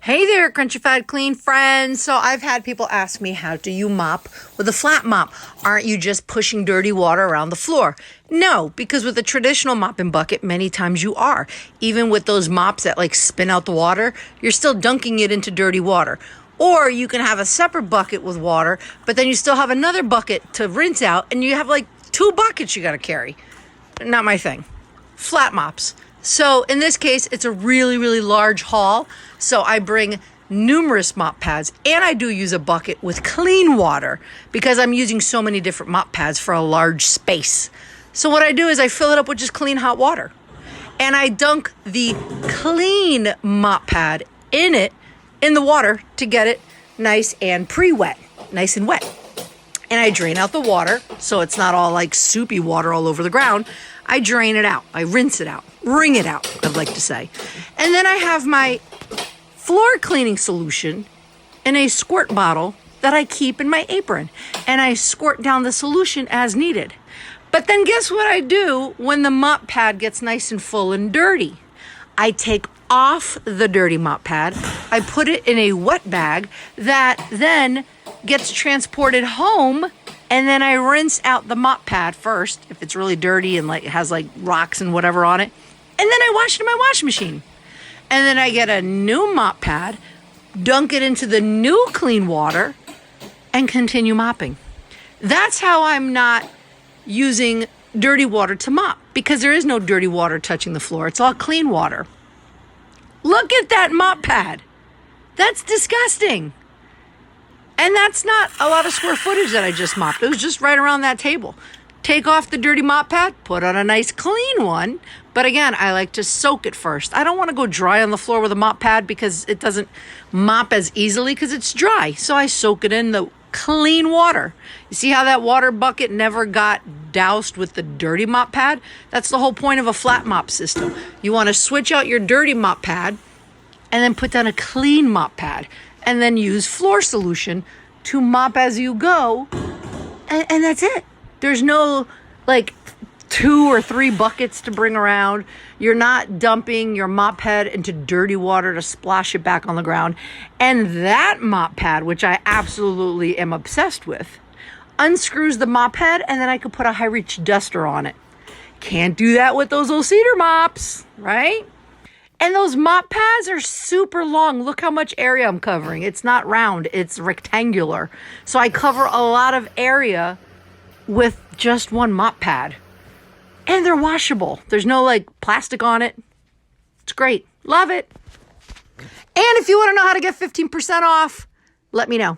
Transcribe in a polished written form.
Hey there, Crunchified Clean friends. So I've had people ask me, how do you mop with a flat mop? Aren't you just pushing dirty water around the floor? No, because with a traditional mopping bucket, many times you are. Even with those mops that like spin out the water, you're still dunking it into dirty water. Or you can have a separate bucket with water, but then you still have another bucket to rinse out, and you have like 2 buckets you got to carry. Not my thing. Flat mops. So in this case, it's a really, really large haul. So I bring numerous mop pads, and I do use a bucket with clean water because I'm using so many different mop pads for a large space. So what I do is I fill it up with just clean hot water, and I dunk the clean mop pad in the water to get it nice and pre-wet, nice and wet. And I drain out the water so it's not all like soupy water all over the ground. I drain it out. I rinse it out. Wring it out, I'd like to say. And then I have my floor cleaning solution in a squirt bottle that I keep in my apron. And I squirt down the solution as needed. But then guess what I do when the mop pad gets nice and full and dirty? I take off the dirty mop pad. I put it in a wet bag that then gets transported home, and then I rinse out the mop pad first if it's really dirty and like it has like rocks and whatever on it, and then I wash it in my washing machine. And then I get a new mop pad, dunk it into the new clean water, and continue mopping. That's how I'm not using dirty water to mop, because there is no dirty water touching the floor. It's all clean water. Look at that mop pad. That's disgusting. And that's not a lot of square footage that I just mopped. It was just right around that table. Take off the dirty mop pad, put on a nice clean one. But again, I like to soak it first. I don't want to go dry on the floor with a mop pad because it doesn't mop as easily because it's dry. So I soak it in the clean water. You see how that water bucket never got doused with the dirty mop pad? That's the whole point of a flat mop system. You want to switch out your dirty mop pad and then put down a clean mop pad, and then use floor solution to mop as you go. And that's it. There's no like 2 or 3 buckets to bring around. You're not dumping your mop head into dirty water to splash it back on the ground. And that mop pad, which I absolutely am obsessed with, unscrews the mop head, and then I could put a high reach duster on it. Can't do that with those old cedar mops, right? And those mop pads are super long. Look how much area I'm covering. It's not round, it's rectangular. So I cover a lot of area with just one mop pad. And they're washable. There's no like plastic on it. It's great. Love it. And if you want to know how to get 15% off, let me know.